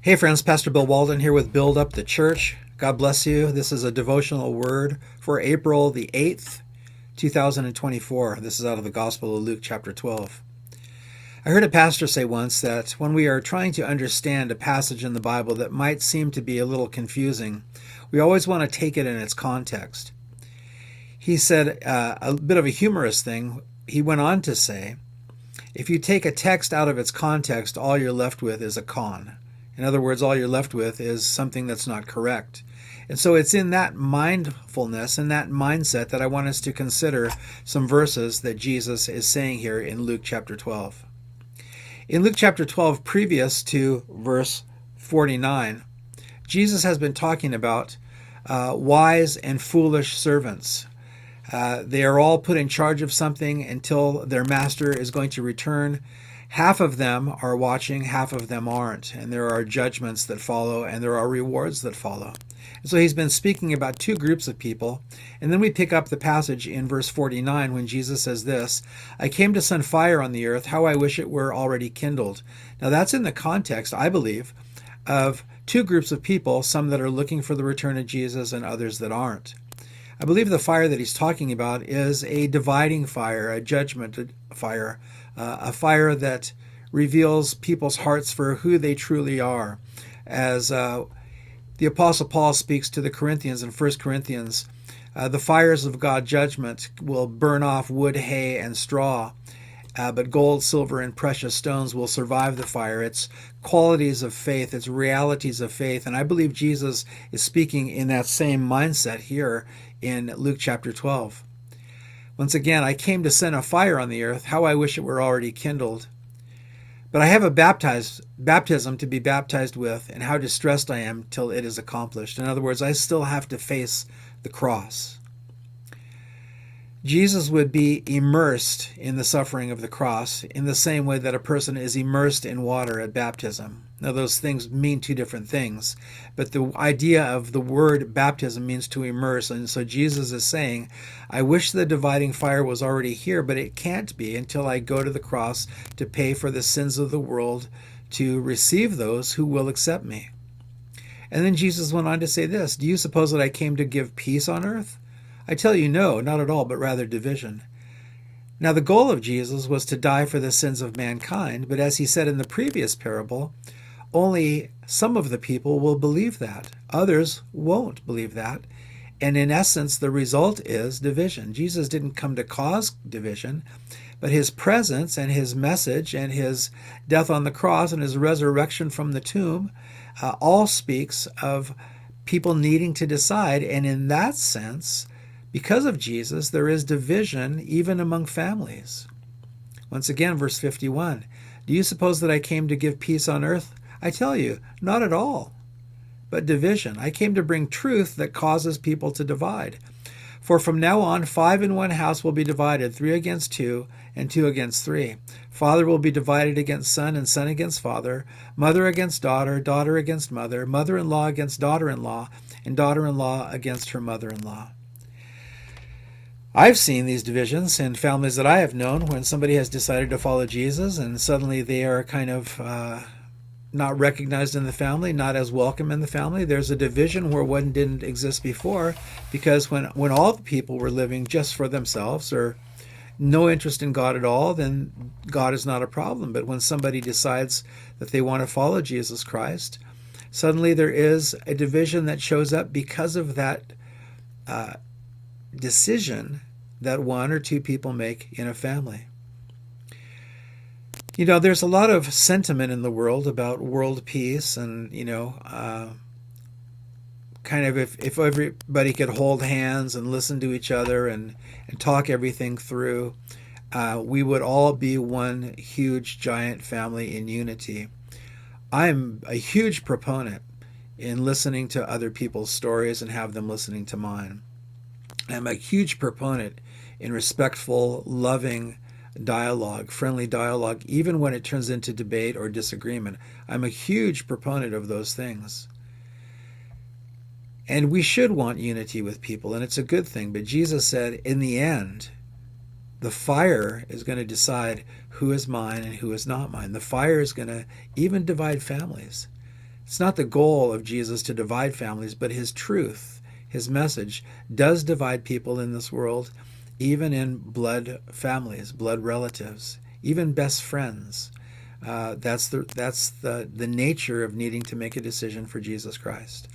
Hey friends, Pastor Bill Walden here with Build Up the Church. God bless you. This is a devotional word for April the 8th, 2024. This is out of the Gospel of Luke chapter 12. I heard a pastor say once that when we are trying to understand a passage in the Bible that might seem to be a little confusing, we always want to take it in its context. He said a bit of a humorous thing. He went on to say, if you take a text out of its context, all you're left with is a con. In other words, all you're left with is something that's not correct. And so it's in that mindfulness and that mindset that I want us to consider some verses that Jesus is saying here in Luke chapter 12. In Luke chapter 12, previous to verse 49, Jesus has been talking about wise and foolish servants. They are all put in charge of something until their master is going to return. Half of them are watching, half of them aren't, and there are judgments that follow, and there are rewards that follow. And so he's been speaking about two groups of people, and then we pick up the passage in verse 49 when Jesus says this, I came to send fire on the earth, how I wish it were already kindled. Now that's in the context, I believe, of two groups of people, some that are looking for the return of Jesus and others that aren't. I believe the fire that he's talking about is a dividing fire, a judgment fire, a fire that reveals people's hearts for who they truly are. As the Apostle Paul speaks to the Corinthians in 1 Corinthians, the fires of God's judgment will burn off wood, hay, and straw, but gold, silver, and precious stones will survive the fire. It's qualities of faith, it's realities of faith, and I believe Jesus is speaking in that same mindset here in Luke chapter 12. Once again, I came to send a fire on the earth. How I wish it were already kindled. But I have a baptism to be baptized with, and how distressed I am till it is accomplished. In other words, I still have to face the cross. Jesus would be immersed in the suffering of the cross in the same way that a person is immersed in water at baptism. Now, those things mean two different things, but the idea of the word baptism means to immerse, and so Jesus is saying, I wish the dividing fire was already here, but it can't be until I go to the cross to pay for the sins of the world, to receive those who will accept me. And then Jesus went on to say this, do you suppose that I came to give peace on earth? I tell you, no, not at all, but rather division. Now, the goal of Jesus was to die for the sins of mankind, but as he said in the previous parable, only some of the people will believe that. Others won't believe that. And in essence, the result is division. Jesus didn't come to cause division, but his presence and his message and his death on the cross and his resurrection from the tomb all speaks of people needing to decide. And in that sense, because of Jesus, there is division even among families. Once again, verse 51, do you suppose that I came to give peace on earth? I tell you, not at all, but division. I came to bring truth that causes people to divide. For from now on, 5 in one house will be divided, 3 against 2, and 2 against 3. Father will be divided against son, and son against father, mother against daughter, daughter against mother, mother-in-law against daughter-in-law, and daughter-in-law against her mother-in-law. I've seen these divisions in families that I have known when somebody has decided to follow Jesus and suddenly they are kind of not recognized in the family, not as welcome in the family. There's a division where one didn't exist before because when all the people were living just for themselves or no interest in God at all, then God is not a problem. But when somebody decides that they want to follow Jesus Christ, suddenly there is a division that shows up because of that decision that one or two people make in a family. You know, there's a lot of sentiment in the world about world peace and, kind of if everybody could hold hands and listen to each other and talk everything through, we would all be one huge, giant family in unity. I'm a huge proponent in listening to other people's stories and have them listening to mine. I'm a huge proponent in respectful, loving dialogue, friendly dialogue, even when it turns into debate or disagreement. I'm a huge proponent of those things. And we should want unity with people, and it's a good thing. But Jesus said, in the end, the fire is going to decide who is mine and who is not mine. The fire is going to even divide families. It's not the goal of Jesus to divide families, but his truth, his message, does divide people in this world, even in blood families, blood relatives, even best friends. That's the nature of needing to make a decision for Jesus Christ.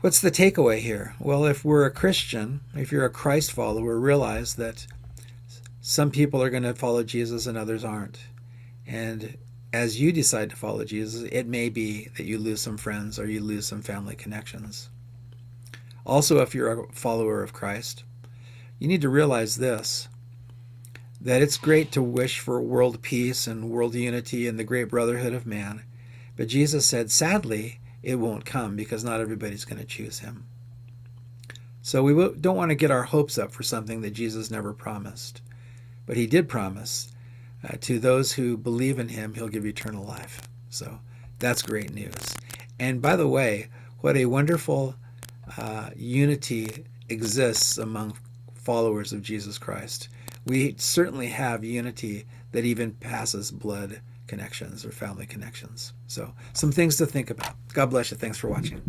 What's the takeaway here? Well, if we're a Christian, if you're a Christ follower, realize that some people are going to follow Jesus and others aren't. And as you decide to follow Jesus, it may be that you lose some friends or you lose some family connections. Also, if you're a follower of Christ, you need to realize this, that it's great to wish for world peace and world unity and the great brotherhood of man. But Jesus said, sadly, it won't come because not everybody's going to choose him. So we don't want to get our hopes up for something that Jesus never promised. But he did promise to those who believe in him, he'll give eternal life. So that's great news. And by the way, what a wonderful unity exists among followers of Jesus Christ. We certainly have unity that even passes blood connections or family connections. So some things to think about. God bless you. Thanks for watching.